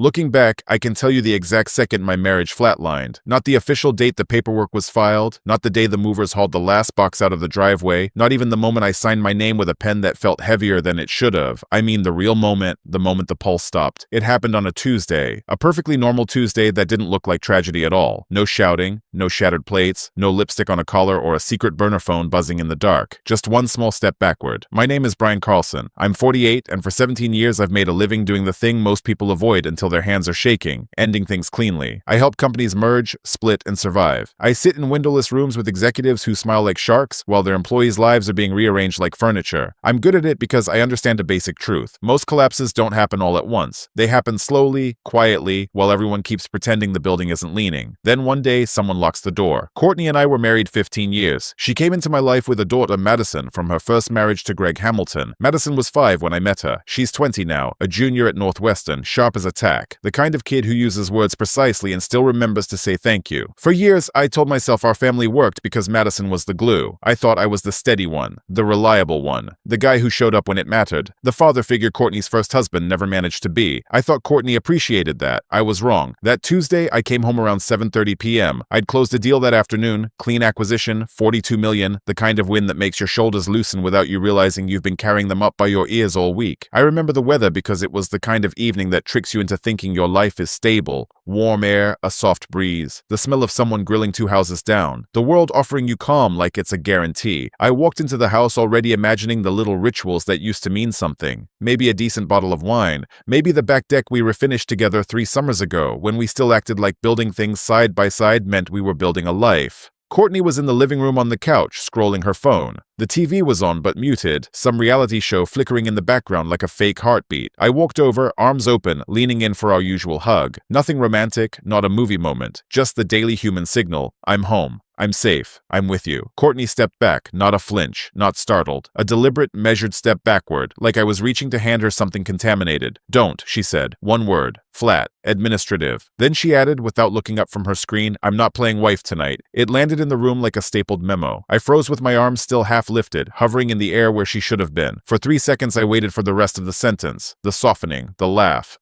Looking back, I can tell you the exact second my marriage flatlined. Not the official date the paperwork was filed, not the day the movers hauled the last box out of the driveway, not even the moment I signed my name with a pen that felt heavier than it should have. I mean the real moment, the moment the pulse stopped. It happened on a Tuesday. A perfectly normal Tuesday that didn't look like tragedy at all. No shouting, no shattered plates, no lipstick on a collar or a secret burner phone buzzing in the dark. Just one small step backward. My name is Brian Carlson. I'm 48, and for 17 years I've made a living doing the thing most people avoid until their hands are shaking, ending things cleanly. I help companies merge, split, and survive. I sit in windowless rooms with executives who smile like sharks while their employees' lives are being rearranged like furniture. I'm good at it because I understand a basic truth. Most collapses don't happen all at once. They happen slowly, quietly, while everyone keeps pretending the building isn't leaning. Then one day, someone locks the door. Courtney and I were married 15 years. She came into my life with a daughter, Madison, from her first marriage to Greg Hamilton. Madison was 5 when I met her. She's 20 now, a junior at Northwestern, sharp as a tack. The kind of kid who uses words precisely and still remembers to say thank you. For years, I told myself our family worked because Madison was the glue. I thought I was the steady one, the reliable one, the guy who showed up when it mattered. The father figure Courtney's first husband never managed to be. I thought Courtney appreciated that. I was wrong. That Tuesday, I came home around 7:30 p.m. I'd closed a deal that afternoon, clean acquisition, $42 million, the kind of win that makes your shoulders loosen without you realizing you've been carrying them up by your ears all week. I remember the weather because it was the kind of evening that tricks you into thinking your life is stable. Warm air, a soft breeze, the smell of someone grilling 2 houses down, the world offering you calm like it's a guarantee. I walked into the house already imagining the little rituals that used to mean something. Maybe a decent bottle of wine, maybe the back deck we refinished together 3 summers ago when we still acted like building things side by side meant we were building a life. Courtney was in the living room on the couch, scrolling her phone. The TV was on but muted, some reality show flickering in the background like a fake heartbeat. I walked over, arms open, leaning in for our usual hug. Nothing romantic, not a movie moment, just the daily human signal. I'm home. I'm safe. I'm with you. Courtney stepped back, not a flinch, not startled. A deliberate, measured step backward, like I was reaching to hand her something contaminated. Don't, she said. One word. Flat. Administrative. Then she added, without looking up from her screen, I'm not playing wife tonight. It landed in the room like a stapled memo. I froze with my arms still half lifted, hovering in the air where she should have been. For 3 seconds I waited for the rest of the sentence. The softening, the laugh,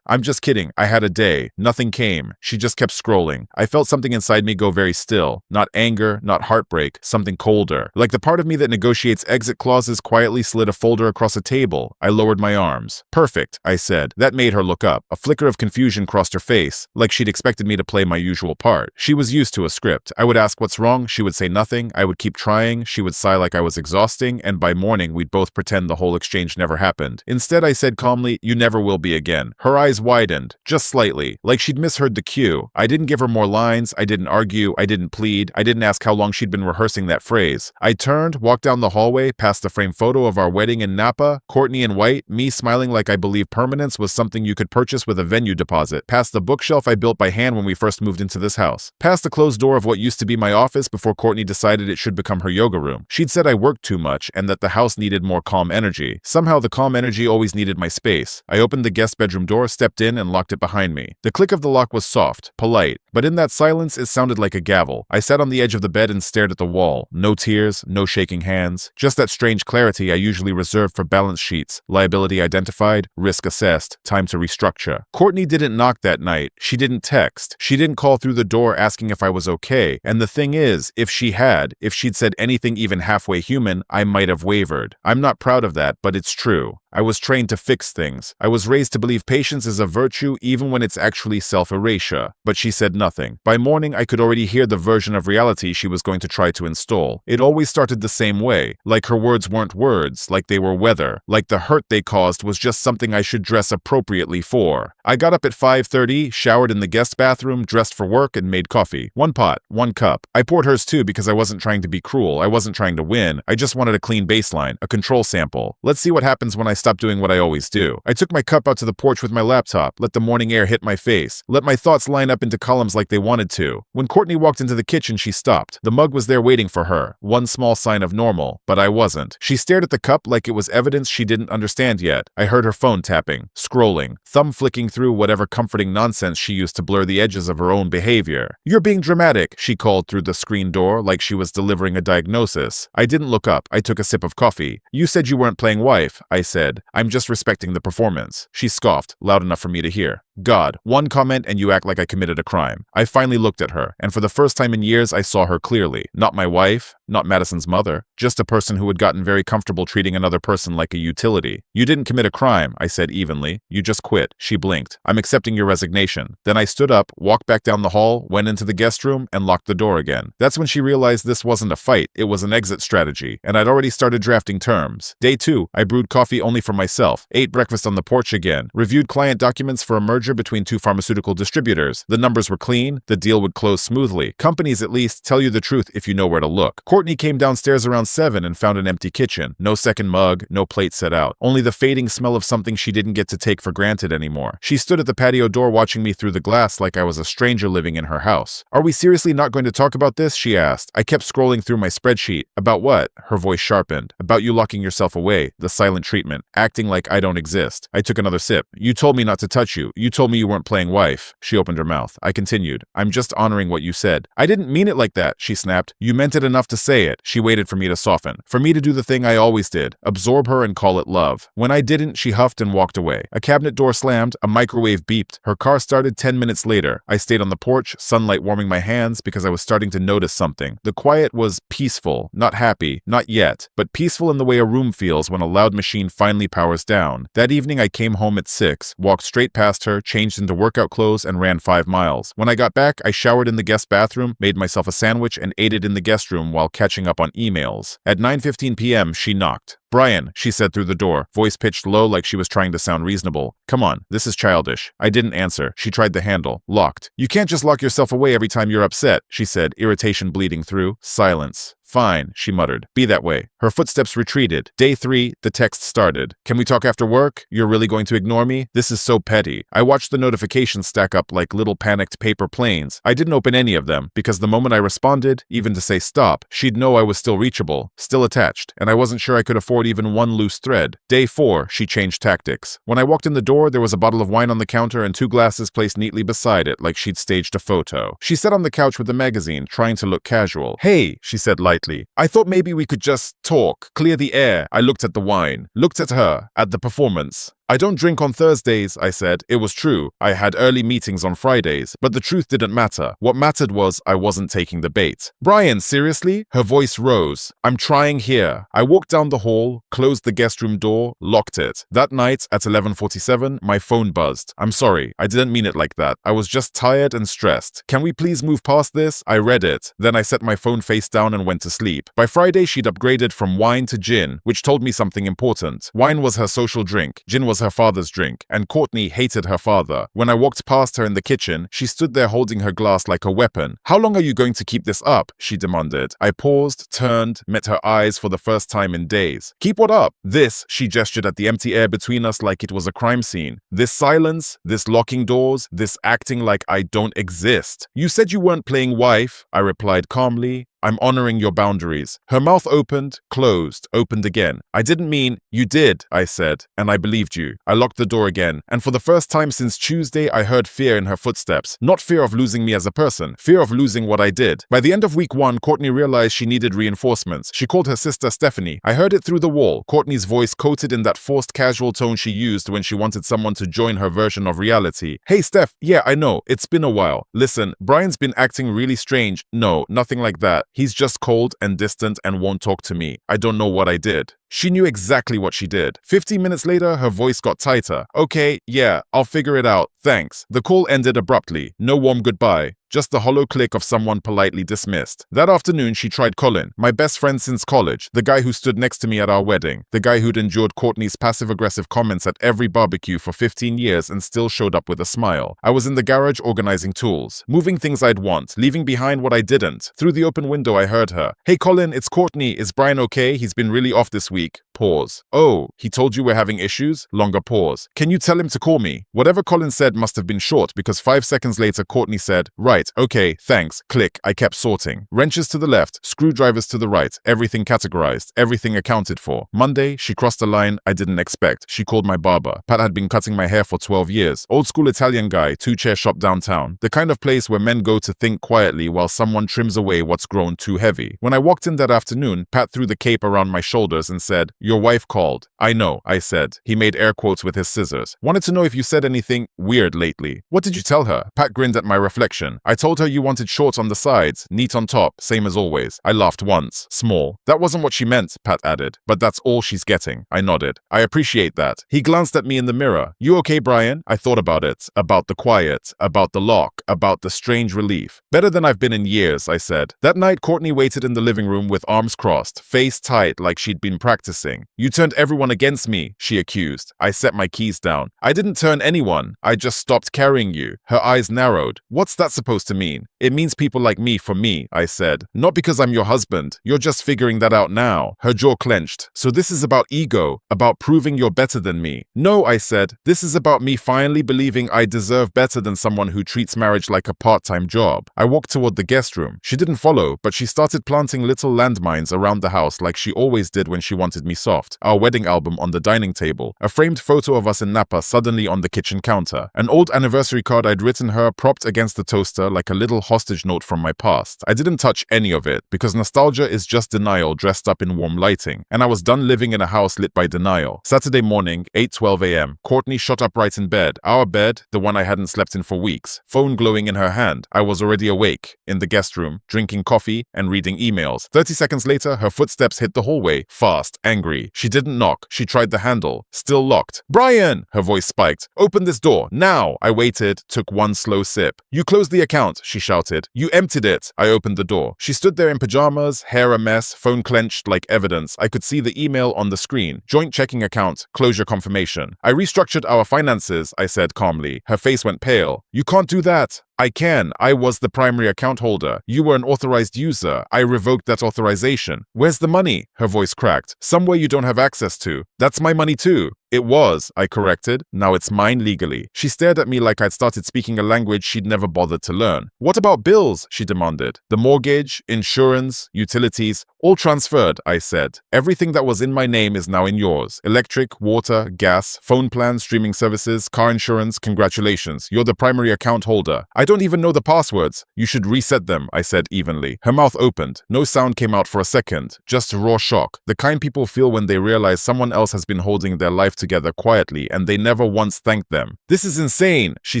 I'm just kidding, I had a day. Nothing came. She just kept scrolling. I felt something inside me go very still. Not anger, not heartbreak, something colder. Like the part of me that negotiates exit clauses quietly slid a folder across a table. I lowered my arms. Perfect, I said. That made her look up. A flicker of confusion crossed her face, like she'd expected me to play my usual part. She was used to a script. I would ask what's wrong, she would say nothing, I would keep trying, she would sigh like I was exhausting, and by morning we'd both pretend the whole exchange never happened. Instead, I said calmly, you never will be again. Her eyes widened, just slightly, like she'd misheard the cue. I didn't give her more lines, I didn't argue, I didn't plead, I didn't ask how long she'd been rehearsing that phrase. I turned, walked down the hallway, past the framed photo of our wedding in Napa, Courtney in white, me smiling like I believed permanence was something you could purchase with a venue deposit, past the bookshelf I built by hand when we first moved into this house, past the closed door of what used to be my office before Courtney decided it should become her yoga room. She'd said I worked too much and that the house needed more calm energy. Somehow the calm energy always needed my space. I opened the guest bedroom door, stepped in, and locked it behind me. The click of the lock was soft, polite, but in that silence it sounded like a gavel. I sat on the edge of the bed and stared at the wall. No tears, no shaking hands, just that strange clarity I usually reserve for balance sheets. Liability identified, risk assessed, time to restructure. Courtney didn't knock that night. She didn't text. She didn't call through the door asking if I was okay. And the thing is, if she'd said anything even halfway human, I might have wavered. I'm not proud of that, but it's true. I was trained to fix things. I was raised to believe patience is a virtue even when it's actually self-erasure. But she said nothing. By morning, I could already hear the version of reality she was going to try to install. It always started the same way, like her words weren't words, like they were weather, like the hurt they caused was just something I should dress appropriately for. I got up at 5:30, showered in the guest bathroom, dressed for work, and made coffee. 1 pot, 1 cup. I poured hers too because I wasn't trying to be cruel. I wasn't trying to win. I just wanted a clean baseline, a control sample. Let's see what happens when I stop doing what I always do. I took my cup out to the porch with my laptop, let the morning air hit my face, let my thoughts line up into columns like they wanted to. When Courtney walked into the kitchen, she stopped. The mug was there waiting for her. One small sign of normal, but I wasn't. She stared at the cup like it was evidence she didn't understand yet. I heard her phone tapping, scrolling, thumb flicking through whatever comforting nonsense she used to blur the edges of her own behavior. You're being dramatic, she called through the screen door like she was delivering a diagnosis. I didn't look up. I took a sip of coffee. You said you weren't playing wife, I said. I'm just respecting the performance. She scoffed, loud enough for me to hear. God, one comment and you act like I committed a crime. I finally looked at her, and for the first time in years I saw her clearly. Not my wife, not Madison's mother, just a person who had gotten very comfortable treating another person like a utility. You didn't commit a crime, I said evenly. You just quit. She blinked. I'm accepting your resignation. Then I stood up, walked back down the hall, went into the guest room, and locked the door again. That's when she realized this wasn't a fight, it was an exit strategy, and I'd already started drafting terms. Day 2, I brewed coffee only for myself, ate breakfast on the porch again, reviewed client documents for a merger between 2 pharmaceutical distributors. The numbers were clean, the deal would close smoothly. Companies at least tell you the truth if you know where to look. Courtney came downstairs around 7 and found an empty kitchen. No second mug, no plate set out. Only the fading smell of something she didn't get to take for granted anymore. She stood at the patio door watching me through the glass like I was a stranger living in her house. Are we seriously not going to talk about this? She asked. I kept scrolling through my spreadsheet. About what? Her voice sharpened. About you locking yourself away, the silent treatment, acting like I don't exist. I took another sip. You told me not to touch you. You told me you weren't playing wife. She opened her mouth. I continued. I'm just honoring what you said. I didn't mean it like that, she snapped. You meant it enough to say it. She waited for me to soften. For me to do the thing I always did. Absorb her and call it love. When I didn't, she huffed and walked away. A cabinet door slammed. A microwave beeped. Her car started 10 minutes later. I stayed on the porch, sunlight warming my hands because I was starting to notice something. The quiet was peaceful, not happy, not yet, but peaceful in the way a room feels when a loud machine finally powers down. That evening I came home at 6, walked straight past her, changed into workout clothes and ran 5 miles. When I got back, I showered in the guest bathroom, made myself a sandwich and ate it in the guest room while catching up on emails. At 9:15 p.m. she knocked. Brian, she said through the door, voice pitched low like she was trying to sound reasonable. Come on, this is childish. I didn't answer. She tried the handle. Locked. You can't just lock yourself away every time you're upset, she said, irritation bleeding through. Silence. Fine, she muttered. Be that way. Her footsteps retreated. Day 3, the text started. Can we talk after work? You're really going to ignore me? This is so petty. I watched the notifications stack up like little panicked paper planes. I didn't open any of them because the moment I responded, even to say stop, she'd know I was still reachable, still attached, and I wasn't sure I could afford even one loose thread. Day 4, she changed tactics. When I walked in the door, there was a bottle of wine on the counter and 2 glasses placed neatly beside it like she'd staged a photo. She sat on the couch with the magazine, trying to look casual. Hey, she said lightly. I thought maybe we could just talk, clear the air. I looked at the wine, looked at her, at the performance. I don't drink on Thursdays, I said. It was true. I had early meetings on Fridays, but the truth didn't matter. What mattered was I wasn't taking the bait. Brian, seriously? Her voice rose. I'm trying here. I walked down the hall, closed the guest room door, locked it. That night at 11:47, my phone buzzed. I'm sorry. I didn't mean it like that. I was just tired and stressed. Can we please move past this? I read it. Then I set my phone face down and went to sleep. By Friday, she'd upgraded from wine to gin, which told me something important. Wine was her social drink. Gin was her father's drink, and Courtney hated her father. When I walked past her in the kitchen, she stood there holding her glass like a weapon. How long are you going to keep this up? She demanded. I paused, turned, met her eyes for the first time in days. Keep what up? This, she gestured at the empty air between us like it was a crime scene. This silence, this locking doors, this acting like I don't exist. You said you weren't playing wife, I replied calmly. I'm honoring your boundaries. Her mouth opened, closed, opened again. I didn't mean, you did, I said, and I believed you. I locked the door again, and for the first time since Tuesday, I heard fear in her footsteps. Not fear of losing me as a person, fear of losing what I did. By the end of week 1, Courtney realized she needed reinforcements. She called her sister Stephanie. I heard it through the wall, Courtney's voice coated in that forced casual tone she used when she wanted someone to join her version of reality. Hey Steph, yeah, I know, it's been a while. Listen, Brian's been acting really strange. No, nothing like that. He's just cold and distant and won't talk to me. I don't know what I did. She knew exactly what she did. 15 minutes later, her voice got tighter. Okay, yeah, I'll figure it out. Thanks. The call ended abruptly. No warm goodbye. Just the hollow click of someone politely dismissed. That afternoon, she tried Colin, my best friend since college, the guy who stood next to me at our wedding, the guy who'd endured Courtney's passive-aggressive comments at every barbecue for 15 years and still showed up with a smile. I was in the garage organizing tools, moving things I'd want, leaving behind what I didn't. Through the open window, I heard her. Hey Colin, it's Courtney. Is Brian okay? He's been really off this week. Pause. Oh, he told you we're having issues? Longer pause. Can you tell him to call me? Whatever Colin said must have been short because 5 seconds later, Courtney said, right, okay, thanks, click. I kept sorting. Wrenches to the left, screwdrivers to the right, everything categorized, everything accounted for. Monday, she crossed a line I didn't expect. She called my barber. Pat had been cutting my hair for 12 years. Old school Italian guy, 2-chair shop downtown. The kind of place where men go to think quietly while someone trims away what's grown too heavy. When I walked in that afternoon, Pat threw the cape around my shoulders and said, Your wife called. I know, I said. He made air quotes with his scissors. Wanted to know if you said anything weird lately. What did you tell her? Pat grinned at my reflection. I told her you wanted short on the sides, neat on top, same as always. I laughed once. Small. That wasn't what she meant, Pat added. But that's all she's getting. I nodded. I appreciate that. He glanced at me in the mirror. You okay, Brian? I thought about it. About the quiet. About the lock. About the strange relief. Better than I've been in years, I said. That night, Courtney waited in the living room with arms crossed, face tight like she'd been practicing. You turned everyone against me, she accused. I set my keys down. I didn't turn anyone. I just stopped carrying you. Her eyes narrowed. What's that supposed to mean? It means people like me for me, I said. Not because I'm your husband. You're just figuring that out now. Her jaw clenched. So this is about ego, about proving you're better than me. No, I said. This is about me finally believing I deserve better than someone who treats marriage like a part-time job. I walked toward the guest room. She didn't follow, but she started planting little landmines around the house like she always did when she wanted me soft. Our wedding album on the dining table, a framed photo of us in Napa suddenly on the kitchen counter, an old anniversary card I'd written her propped against the toaster like a little hostage note from my past. I didn't touch any of it because nostalgia is just denial dressed up in warm lighting, and I was done living in a house lit by denial. Saturday morning, 8:12 a.m. Courtney shot upright in bed. Our bed, the one I hadn't slept in for weeks, phone glowing in her hand. I was already awake, in the guest room, drinking coffee and reading emails. 30 seconds later, her footsteps hit the hallway, fast, angry. She didn't knock. She tried the handle. Still locked. Brian! Her voice spiked. Open this door, now! I waited, took one slow sip. You closed the account, she shouted. You emptied it. I opened the door. She stood there in pajamas, hair a mess, phone clenched like evidence. I could see the email on the screen. Joint checking account, closure confirmation. I restructured our finances, I said calmly. Her face went pale. You can't do that. I can. I was the primary account holder. You were an authorized user. I revoked that authorization. Where's the money? Her voice cracked. Somewhere you don't have access to. That's my money too. It was, I corrected. Now it's mine legally. She stared at me like I'd started speaking a language she'd never bothered to learn. What about bills? She demanded. The mortgage, insurance, utilities, all transferred, I said. Everything that was in my name is now in yours. Electric, water, gas, phone plans, streaming services, car insurance. Congratulations. You're the primary account holder. I don't even know the passwords. You should reset them, I said evenly. Her mouth opened. No sound came out for a second. Just raw shock. The kind people feel when they realize someone else has been holding their life together quietly and they never once thanked them. This is insane, she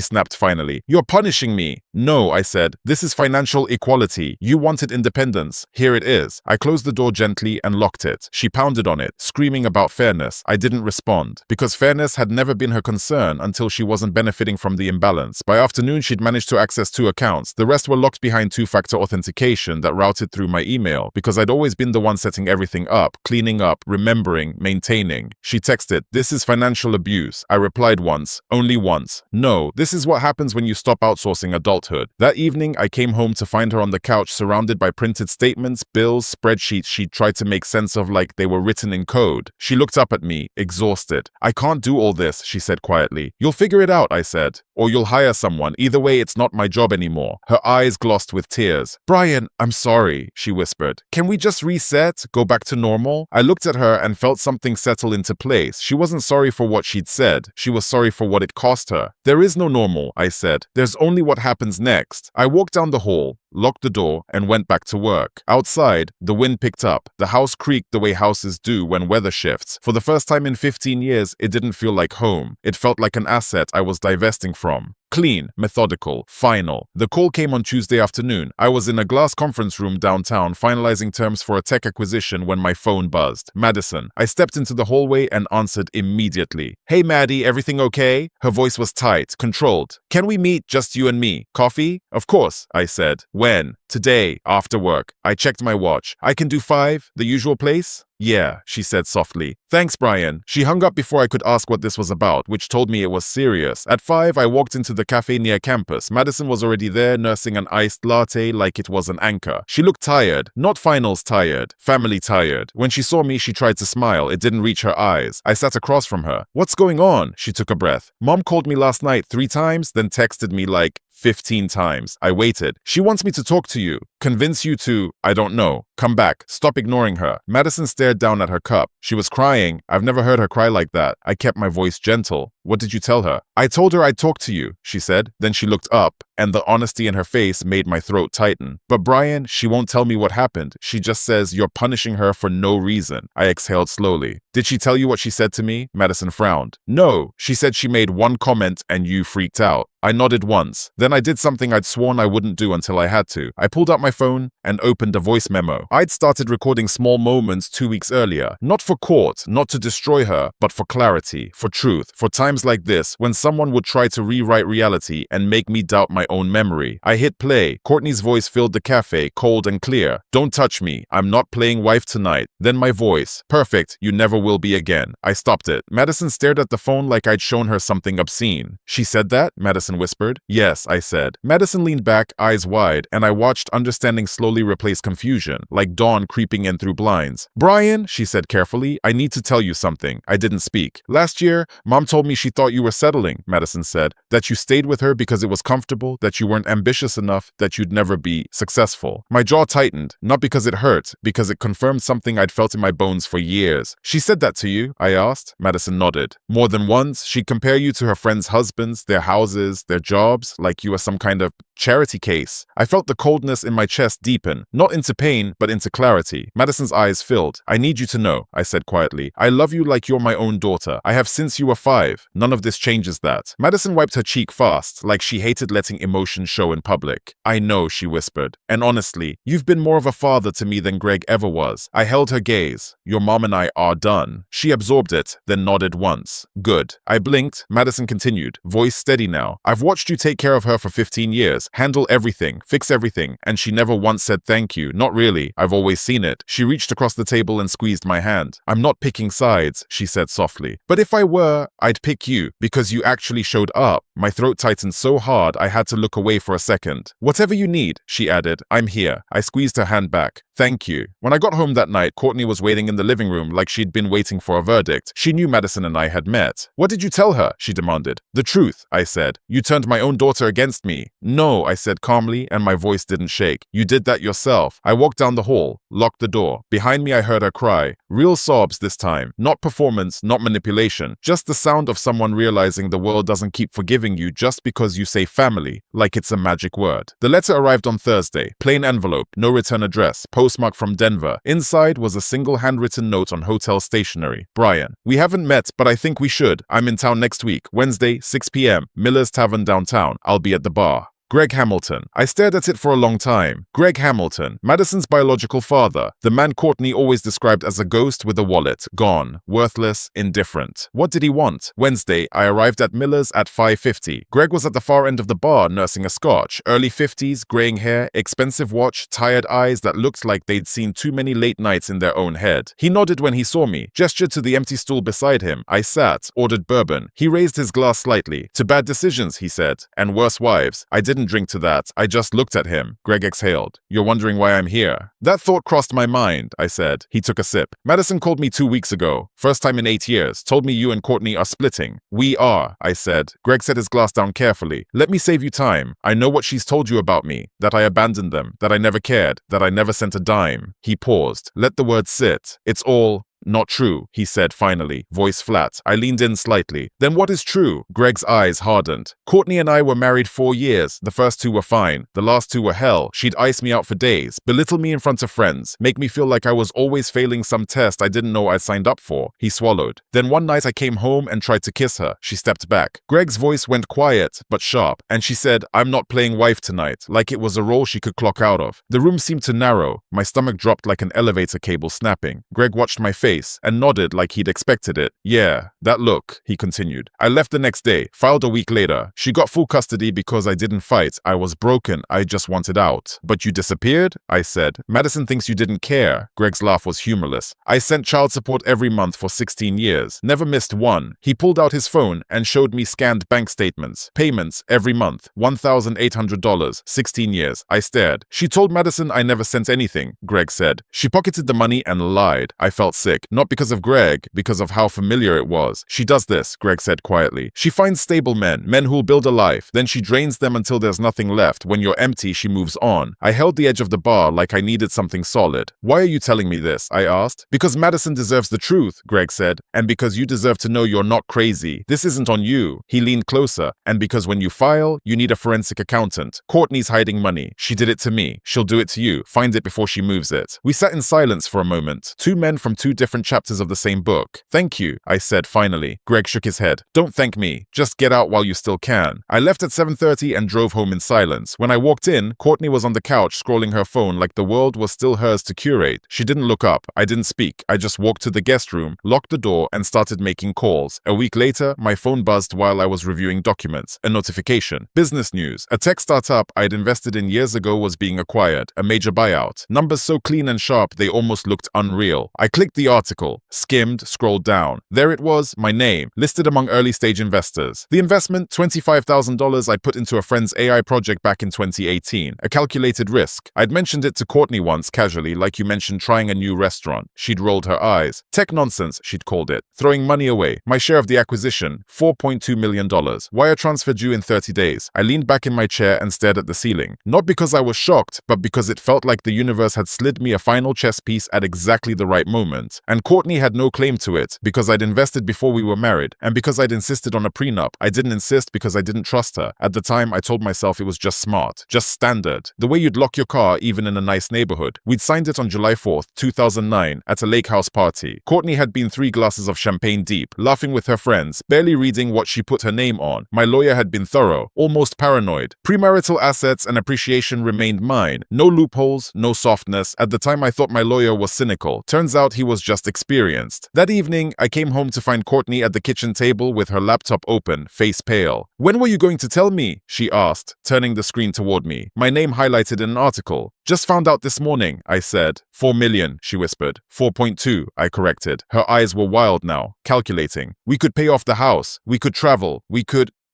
snapped finally. You're punishing me. No, I said. This is financial equality. You wanted independence. Here it is. I closed the door gently and locked it. She pounded on it, screaming about fairness. I didn't respond, because fairness had never been her concern until she wasn't benefiting from the imbalance. By afternoon, she'd managed to access 2 accounts. The rest were locked behind 2-factor authentication that routed through my email, because I'd always been the one setting everything up, cleaning up, remembering, maintaining. She texted, "This is financial abuse." I replied once, only once. No, this is what happens when you stop outsourcing adulthood. That evening, I came home to find her on the couch surrounded by printed statements, bills, spreadsheets she'd tried to make sense of like they were written in code. She looked up at me, exhausted. "I can't do all this," she said quietly. "You'll figure it out," I said. "Or you'll hire someone. Either way, it's not my job anymore." Her eyes glossed with tears. "Brian, I'm sorry," she whispered. "Can we just reset? Go back to normal?" I looked at her and felt something settle into place. She wasn't sorry for what she'd said. She was sorry for what it cost her. "There is no normal," I said. "There's only what happens next." I walked down the hall, locked the door, and went back to work. Outside, the wind picked up. The house creaked the way houses do when weather shifts. For the first time in 15 years, it didn't feel like home. It felt like an asset I was divesting from. Clean, methodical, final. The call came on Tuesday afternoon. I was in a glass conference room downtown finalizing terms for a tech acquisition when my phone buzzed. Madison. I stepped into the hallway and answered immediately. "Hey Maddie, everything okay?" Her voice was tight, controlled. "Can we meet, just you and me? Coffee?" "Of course," I said. "When?" "Today, after work." I checked my watch. "I can do 5, the usual place?" "Yeah," she said softly. "Thanks, Brian." She hung up before I could ask what this was about, which told me it was serious. At 5, I walked into the cafe near campus. Madison was already there, nursing an iced latte like it was an anchor. She looked tired. Not finals tired. Family tired. When she saw me, she tried to smile. It didn't reach her eyes. I sat across from her. "What's going on?" She took a breath. "Mom called me last night 3 times, then texted me like 15 times. I waited. She wants me to talk to you. Convince you to, I don't know. Come back. Stop ignoring her." Madison stared down at her cup. She was crying. I've never heard her cry like that. I kept my voice gentle. What did you tell her? I told her I'd talk to you, she said. Then she looked up, and the honesty in her face made my throat tighten. But Brian, she won't tell me what happened. She just says you're punishing her for no reason. I exhaled slowly. Did she tell you what she said to me? Madison frowned. No, she said she made one comment and you freaked out. I nodded once. Then I did something I'd sworn I wouldn't do until I had to. I pulled out my phone and opened a voice memo. I'd started recording small moments 2 weeks earlier. Not for court, not to destroy her, but for clarity, for truth, for times like this when someone would try to rewrite reality and make me doubt my own memory. I hit play. Courtney's voice filled the cafe, cold and clear. Don't touch me. I'm not playing wife tonight. Then my voice. Perfect. You never will be again. I stopped it. Madison stared at the phone like I'd shown her something obscene. She said that? Madison whispered. Yes, I said. Madison leaned back, eyes wide, and I watched understanding slowly replace confusion, like dawn creeping in through blinds. Brian, she said carefully, I need to tell you something. I didn't speak. Last year, Mom told me she thought you were settling, Madison said, that you stayed with her because it was comfortable, that you weren't ambitious enough, that you'd never be successful. My jaw tightened, not because it hurt, because it confirmed something I'd felt in my bones for years. She said that to you? I asked. Madison nodded. More than once, she'd compare you to her friends' husbands, their houses, their jobs, like you were some kind of charity case. I felt the coldness in my chest deepen, not into pain, but into clarity. Madison's eyes filled. I need you to know, I said quietly. I love you like you're my own daughter. I have since you were 5. None of this changes that. Madison wiped her cheek fast, like she hated letting emotion show in public. I know, she whispered. And honestly, you've been more of a father to me than Greg ever was. I held her gaze. Your mom and I are done. She absorbed it, then nodded once. Good. I blinked. Madison continued, voice steady now. I've watched you take care of her for 15 years, handle everything, fix everything, and she never once said thank you. Not really. I've always seen it. She reached across the table and squeezed my hand. I'm not picking sides, she said softly. But if I were, I'd pick you, because you actually showed up. My throat tightened so hard I had to look away for a second. Whatever you need, she added. I'm here. I squeezed her hand back. Thank you. When I got home that night, Courtney was waiting in the living room like she'd been waiting for a verdict. She knew Madison and I had met. What did you tell her? She demanded. The truth, I said. You turned my own daughter against me. No, I said calmly, and my voice didn't shake. You did that yourself. I walked down the hall, locked the door. Behind me, I heard her cry. Real sobs this time. Not performance, not manipulation. Just the sound of someone realizing the world doesn't keep forgiving you just because you say family, like it's a magic word. The letter arrived on Thursday. Plain envelope, no return address, postmark from Denver. Inside was a single handwritten note on hotel stationery. Brian, we haven't met, but I think we should. I'm in town next week, Wednesday, 6 p.m., Miller's Tavern downtown. I'll be at the bar. Greg Hamilton. I stared at it for a long time. Greg Hamilton, Madison's biological father, the man Courtney always described as a ghost with a wallet, gone, worthless, indifferent. What did he want? Wednesday, I arrived at Miller's at 5:50. Greg was at the far end of the bar nursing a scotch. Early 50s, graying hair, expensive watch, tired eyes that looked like they'd seen too many late nights in their own head. He nodded when he saw me, gestured to the empty stool beside him. I sat, ordered bourbon. He raised his glass slightly. To bad decisions, he said, and worse wives. I didn't drink to that. I just looked at him. Greg exhaled. You're wondering why I'm here? That thought crossed my mind, I said. He took a sip. Madison called me 2 weeks ago. First time in 8 years. Told me you and Courtney are splitting. We are, I said. Greg set his glass down carefully. Let me save you time. I know what she's told you about me. That I abandoned them. That I never cared. That I never sent a dime. He paused. Let the words sit. It's all not true, he said finally, voice flat. I leaned in slightly. Then what is true? Greg's eyes hardened. Courtney and I were married 4 years. The first 2 were fine. The last 2 were hell. She'd ice me out for days, belittle me in front of friends, make me feel like I was always failing some test I didn't know I signed up for. He swallowed. Then one night I came home and tried to kiss her. She stepped back. Greg's voice went quiet, but sharp, and she said, I'm not playing wife tonight, like it was a role she could clock out of. The room seemed to narrow. My stomach dropped like an elevator cable snapping. Greg watched my face and nodded like he'd expected it. Yeah, that look, he continued. I left the next day, filed a week later. She got full custody because I didn't fight. I was broken. I just wanted out. But you disappeared? I said. Madison thinks you didn't care. Greg's laugh was humorless. I sent child support every month for 16 years. Never missed one. He pulled out his phone and showed me scanned bank statements. Payments every month. $1,800. 16 years. I stared. She told Madison I never sent anything, Greg said. She pocketed the money and lied. I felt sick. click, not because of Greg, because of how familiar it was. She does this, Greg said quietly. She finds stable men who'll build a life. Then she drains them until there's nothing left. When you're empty, she moves on. I held the edge of the bar like I needed something solid. Why are you telling me this? I asked. Because Madison deserves the truth, Greg said, and because you deserve to know you're not crazy. This isn't on you. He leaned closer, and because when you file, you need a forensic accountant. Courtney's hiding money. She did it to me. She'll do it to you. Find it before she moves it. We sat in silence for a moment. Two men from two different chapters of the same book. Thank you, I said finally. Greg shook his head. Don't thank me. Just get out while you still can. I left at 7:30 and drove home in silence. When I walked in, Courtney was on the couch scrolling her phone like the world was still hers to curate. She didn't look up. I didn't speak. I just walked to the guest room, locked the door, and started making calls. A week later, my phone buzzed while I was reviewing documents. A notification. Business news. A tech startup I'd invested in years ago was being acquired. A major buyout. Numbers so clean and sharp they almost looked unreal. I clicked the article, skimmed, scrolled down. There it was, my name, listed among early-stage investors. The investment, $25,000 I'd put into a friend's AI project back in 2018. A calculated risk. I'd mentioned it to Courtney once, casually, like you mentioned trying a new restaurant. She'd rolled her eyes. Tech nonsense, she'd called it. Throwing money away. My share of the acquisition, $4.2 million. Wire transfer due in 30 days. I leaned back in my chair and stared at the ceiling. Not because I was shocked, but because it felt like the universe had slid me a final chess piece at exactly the right moment. And Courtney had no claim to it, because I'd invested before we were married, and because I'd insisted on a prenup. I didn't insist because I didn't trust her. At the time, I told myself it was just smart, just standard. The way you'd lock your car even in a nice neighborhood. We'd signed it on July 4th, 2009, at a lake house party. Courtney had been 3 glasses of champagne deep, laughing with her friends, barely reading what she put her name on. My lawyer had been thorough, almost paranoid. Premarital assets and appreciation remained mine. No loopholes, no softness. At the time, I thought my lawyer was cynical. Turns out he was just experienced. That evening, I came home to find Courtney at the kitchen table with her laptop open, face pale. When were you going to tell me? She asked, turning the screen toward me. My name highlighted in an article. Just found out this morning, I said. 4 million, she whispered. 4.2, I corrected. Her eyes were wild now, calculating. We could pay off the house. We could travel.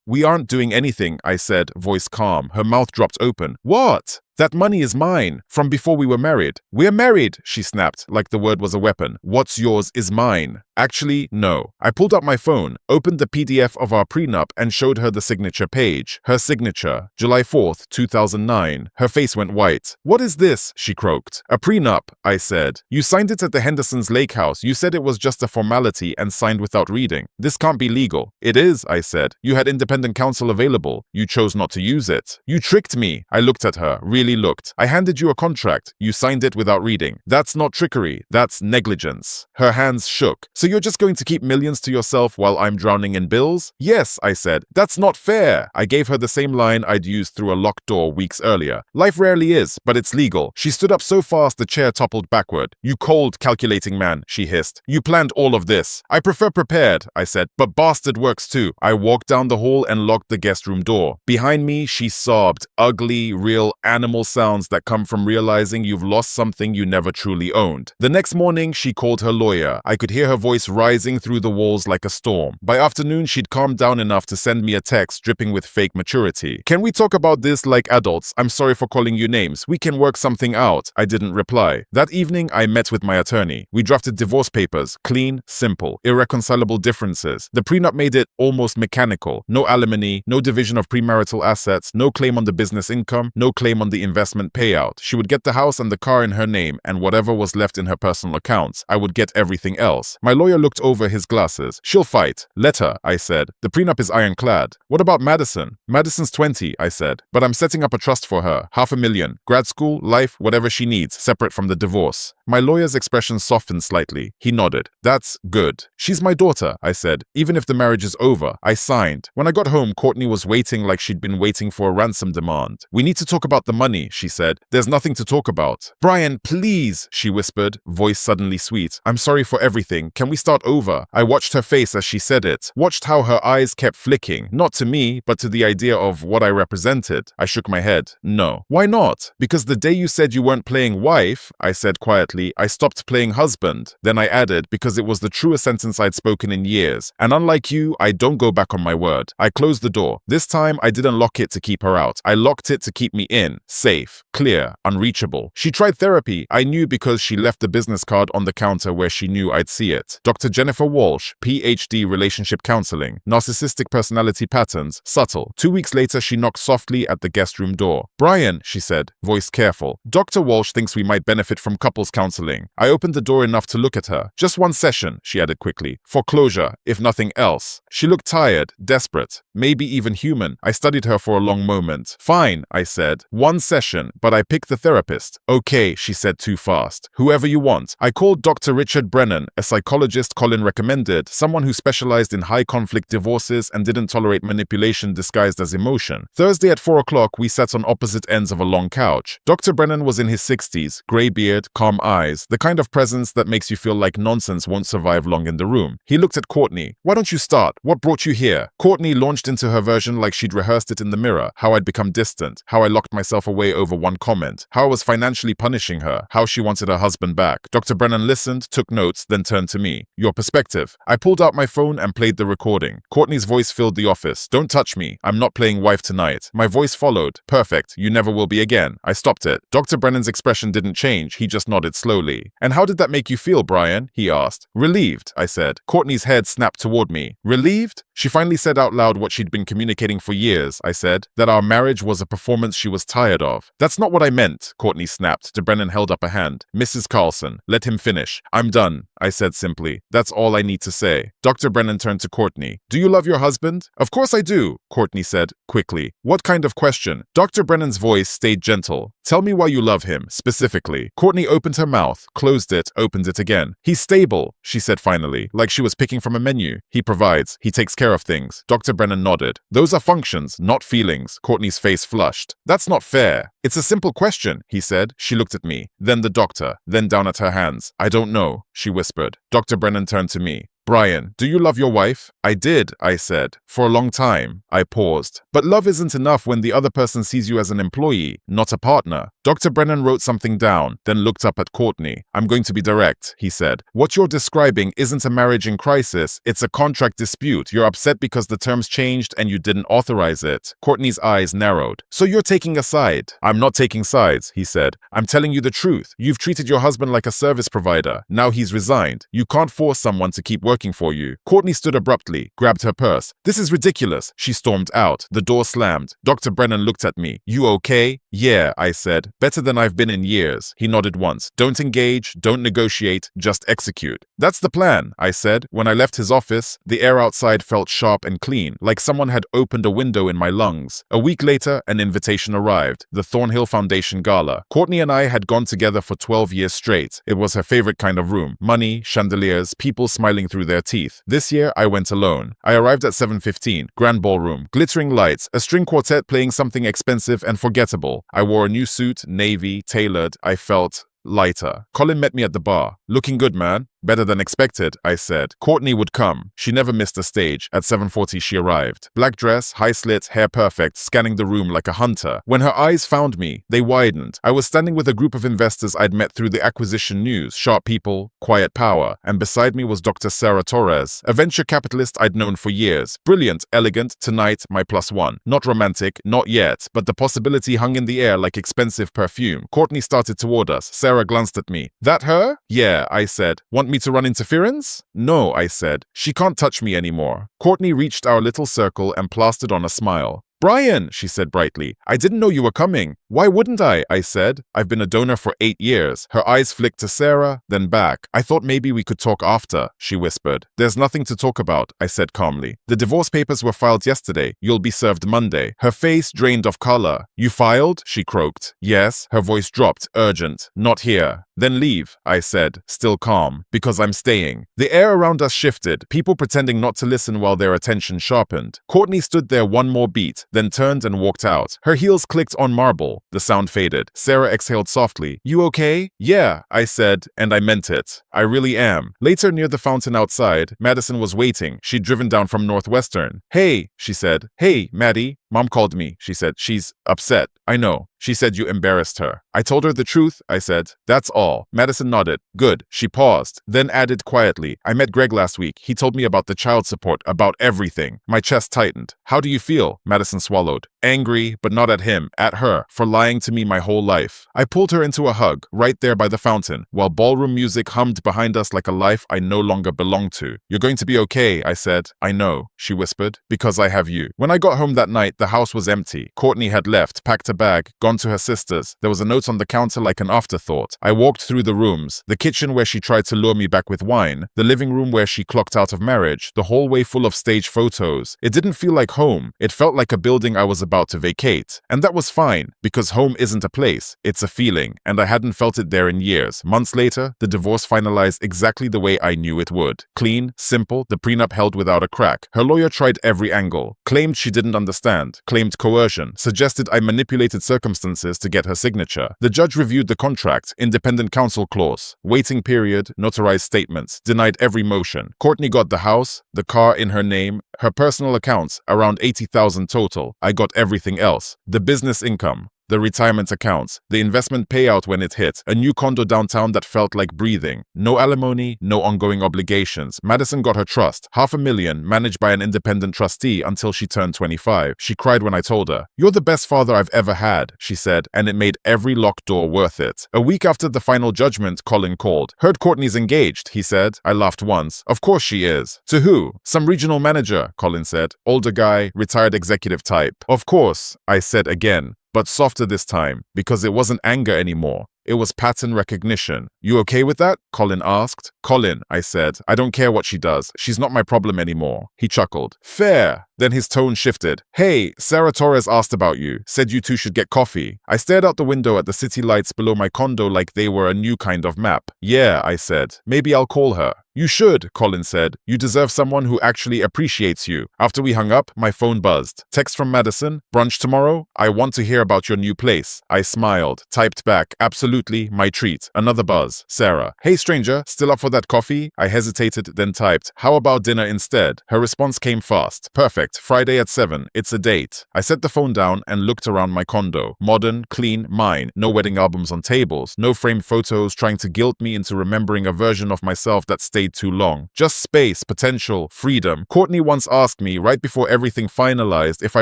We aren't doing anything, I said, voice calm. Her mouth dropped open. What? That money is mine, from before we were married. We're married, she snapped, like the word was a weapon. What's yours is mine. Actually, no. I pulled up my phone, opened the PDF of our prenup, and showed her the signature page. Her signature, July 4th, 2009. Her face went white. What is this? She croaked. A prenup, I said. You signed it at the Henderson's lake house. You said it was just a formality and signed without reading. This can't be legal. It is, I said. You had independent counsel available. You chose not to use it. You tricked me. I looked at her, really looked. I handed you a contract. You signed it without reading. That's not trickery. That's negligence. Her hands shook. So you're just going to keep millions to yourself while I'm drowning in bills? Yes, I said. That's not fair. I gave her the same line I'd used through a locked door weeks earlier. Life rarely is, but it's legal. She stood up so fast the chair toppled backward. You cold, calculating man, she hissed. You planned all of this. I prefer prepared, I said, but bastard works too. I walked down the hall and locked the guest room door. Behind me, she sobbed. Ugly, real animal sounds that come from realizing you've lost something you never truly owned. The next morning, she called her lawyer. I could hear her voice rising through the walls like a storm. By afternoon, she'd calmed down enough to send me a text dripping with fake maturity. Can we talk about this like adults? I'm sorry for calling you names. We can work something out. I didn't reply. That evening, I met with my attorney. We drafted divorce papers. Clean, simple, irreconcilable differences. The prenup made it almost mechanical. No alimony, no division of premarital assets, no claim on the business income, no claim on the investment payout. She would get the house and the car in her name, and whatever was left in her personal accounts. I would get everything else. My lawyer looked over his glasses. She'll fight. Let her, I said. The prenup is ironclad. What about Madison? Madison's 20, I said. But I'm setting up a trust for her. $500,000. Grad school, life, whatever she needs, separate from the divorce. My lawyer's expression softened slightly. He nodded. That's good. She's my daughter, I said. Even if the marriage is over. I signed. When I got home, Courtney was waiting like she'd been waiting for a ransom demand. We need to talk about the money, she said. There's nothing to talk about. Brian, please, she whispered, voice suddenly sweet. I'm sorry for everything. Can we start over? I watched her face as she said it. Watched how her eyes kept flicking. Not to me, but to the idea of what I represented. I shook my head. No. Why not? Because the day you said you weren't playing wife, I said quietly, quietly, I stopped playing husband. Then I added, because it was the truest sentence I'd spoken in years. And unlike you, I don't go back on my word. I closed the door. This time, I didn't lock it to keep her out. I locked it to keep me in. Safe, clear, unreachable. She tried therapy. I knew because she left a business card on the counter where she knew I'd see it. Dr. Jennifer Walsh, PhD relationship counseling. Narcissistic personality patterns, subtle. 2 weeks later, she knocked softly at the guest room door. Brian, she said, voice careful. Dr. Walsh thinks we might benefit from couples counseling. I opened the door enough to look at her. Just one session, she added quickly. For closure, if nothing else. She looked tired, desperate, maybe even human. I studied her for a long moment. Fine, I said. One session, but I picked the therapist. Okay, she said too fast. Whoever you want. I called Dr. Richard Brennan, a psychologist Colin recommended, someone who specialized in high-conflict divorces and didn't tolerate manipulation disguised as emotion. Thursday at 4 o'clock, we sat on opposite ends of a long couch. Dr. Brennan was in his 60s, grey beard, calm eyes, the kind of presence that makes you feel like nonsense won't survive long in the room. He looked at Courtney. Why don't you start? What brought you here? Courtney launched into her version like she'd rehearsed it in the mirror, how I'd become distant, how I locked myself away over one comment, how I was financially punishing her, how she wanted her husband back. Dr. Brennan listened, took notes, then turned to me. Your perspective. I pulled out my phone and played the recording. Courtney's voice filled the office. Don't touch me. I'm not playing wife tonight. My voice followed. Perfect. You never will be again. I stopped it. Dr. Brennan's expression didn't change. He just nodded slowly. And how did that make you feel, Brian? He asked. Relieved, I said. Courtney's head snapped toward me. Relieved? She finally said out loud what she'd been communicating for years, I said, that our marriage was a performance she was tired of. That's not what I meant, Courtney snapped. Brennan held up a hand. Mrs. Carlson, let him finish. I'm done, I said simply. That's all I need to say. Dr. Brennan turned to Courtney. Do you love your husband? Of course I do, Courtney said, quickly. What kind of question? Dr. Brennan's voice stayed gentle. Tell me why you love him, specifically. Courtney opened her mouth, closed it, opened it again. He's stable, she said finally, like she was picking from a menu. He provides. He takes care of things. Dr. Brennan nodded. Those are functions, not feelings. Courtney's face flushed. That's not fair. It's a simple question, he said. She looked at me, then the doctor, then down at her hands. I don't know, she whispered. Dr. Brennan turned to me. Brian, do you love your wife? I did, I said. For a long time. I paused. But love isn't enough when the other person sees you as an employee, not a partner. Dr. Brennan wrote something down, then looked up at Courtney. I'm going to be direct, he said. What you're describing isn't a marriage in crisis, it's a contract dispute. You're upset because the terms changed and you didn't authorize it. Courtney's eyes narrowed. So you're taking a side. I'm not taking sides, he said. I'm telling you the truth. You've treated your husband like a service provider. Now he's resigned. You can't force someone to keep working for you. Courtney stood abruptly, grabbed her purse. This is ridiculous. She stormed out. The door slammed. Dr. Brennan looked at me. You okay? Yeah, I said. Better than I've been in years. He nodded once. Don't engage, don't negotiate, just execute. That's the plan, I said. When I left his office, the air outside felt sharp and clean, like someone had opened a window in my lungs. A week later, an invitation arrived. The Thornhill Foundation Gala. Courtney and I had gone together for 12 years straight. It was her favorite kind of room. Money, chandeliers, people smiling through their teeth. This year, I went alone. I arrived at 7:15. Grand ballroom. Glittering lights. A string quartet playing something expensive and forgettable. I wore a new suit, navy, tailored. I felt lighter. Colin met me at the bar. Looking good, man. Better than expected, I said. Courtney would come. She never missed a stage. At 7:40 she arrived. Black dress, high slit, hair perfect, scanning the room like a hunter. When her eyes found me, they widened. I was standing with a group of investors I'd met through the acquisition news, sharp people, quiet power, and beside me was Dr. Sarah Torres, a venture capitalist I'd known for years. Brilliant, elegant, tonight my +1. Not romantic, not yet, but the possibility hung in the air like expensive perfume. Courtney started toward us. Sarah glanced at me. That her? Yeah, I said. Want me to run interference? No, I said. She can't touch me anymore. Courtney reached our little circle and plastered on a smile. Brian, she said brightly, I didn't know you were coming. Why wouldn't I said. I've been a donor for 8 years. Her eyes flicked to Sarah, then back. I thought maybe we could talk after, she whispered. There's nothing to talk about, I said calmly. The divorce papers were filed yesterday. You'll be served Monday. Her face drained of color. You filed? She croaked. Yes. Her voice dropped, urgent. Not here. Then leave, I said, still calm, because I'm staying. The air around us shifted, people pretending not to listen while their attention sharpened. Courtney stood there one more beat, then turned and walked out. Her heels clicked on marble. The sound faded. Sarah exhaled softly. You okay? Yeah, I said, and I meant it. I really am. Later, near the fountain outside, Madison was waiting. She'd driven down from Northwestern. Hey, she said. Hey, Maddie. Mom called me, she said. She's upset. I know. She said you embarrassed her. I told her the truth, I said. That's all. Madison nodded. Good. She paused, then added quietly, I met Greg last week. He told me about the child support, about everything. My chest tightened. How do you feel? Madison swallowed. Angry, but not at him, at her, for lying to me my whole life. I pulled her into a hug, right there by the fountain, while ballroom music hummed behind us like a life I no longer belonged to. You're going to be okay, I said. I know, she whispered, because I have you. When I got home that night, the house was empty. Courtney had left, packed a bag, gone to her sister's. There was a note on the counter like an afterthought. I walked through the rooms, the kitchen where she tried to lure me back with wine, the living room where she clocked out of marriage, the hallway full of stage photos. It didn't feel like home. It felt like a building I was about to vacate. And that was fine, because home isn't a place, it's a feeling, and I hadn't felt it there in years. Months later, the divorce finalized exactly the way I knew it would. Clean, simple, the prenup held without a crack. Her lawyer tried every angle, claimed she didn't understand, claimed coercion, suggested I manipulated circumstances to get her signature. The judge reviewed the contract, independent counsel clause, waiting period, notarized statements, denied every motion. Courtney got the house, the car in her name, her personal accounts, around 80,000 total. I got everything else. The business income, the retirement accounts, the investment payout when it hit, a new condo downtown that felt like breathing. No alimony, no ongoing obligations. Madison got her trust, $500,000, managed by an independent trustee until she turned 25. She cried when I told her, "You're the best father I've ever had," she said, and it made every locked door worth it. A week after the final judgment, Colin called. "Heard Courtney's engaged," he said. I laughed once. "Of course she is." "To who?" "Some regional manager," Colin said. "Older guy, retired executive type." "Of course," I said again, but softer this time, because it wasn't anger anymore. It was pattern recognition. "You okay with that?" Colin asked. "Colin," I said, "I don't care what she does. She's not my problem anymore." He chuckled. "Fair." Then his tone shifted. "Hey, Sarah Torres asked about you, said you two should get coffee." I stared out the window at the city lights below my condo like they were a new kind of map. "Yeah," I said, "maybe I'll call her." "You should," Colin said. "You deserve someone who actually appreciates you." After we hung up, my phone buzzed. Text from Madison. "Brunch tomorrow? I want to hear about your new place." I smiled, typed back, "Absolutely, my treat." Another buzz. Sarah. "Hey stranger, still up for that coffee?" I hesitated, then typed, "How about dinner instead?" Her response came fast. "Perfect. Friday at 7. It's a date." I set the phone down and looked around my condo. Modern, clean, mine. No wedding albums on tables. No framed photos trying to guilt me into remembering a version of myself that stayed too long. Just space, potential, freedom. Courtney once asked me, right before everything finalized, if I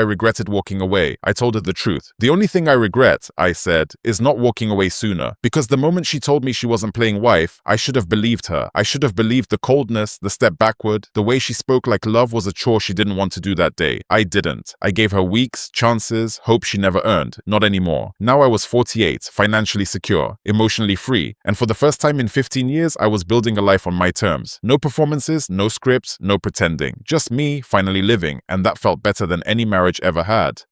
regretted walking away. I told her the truth. "The only thing I regret," I said, "is not walking away sooner. Because the moment she told me she wasn't playing wife, I should have believed her. I should have believed the coldness, the step backward, the way she spoke like love was a chore she didn't want to do that day. I didn't. I gave her weeks, chances, hope she never earned. Not anymore. Now I was 48, financially secure, emotionally free, and for the first time in 15 years, I was building a life on my terms. No performances, no scripts, no pretending. Just me, finally living, and that felt better than any marriage ever had.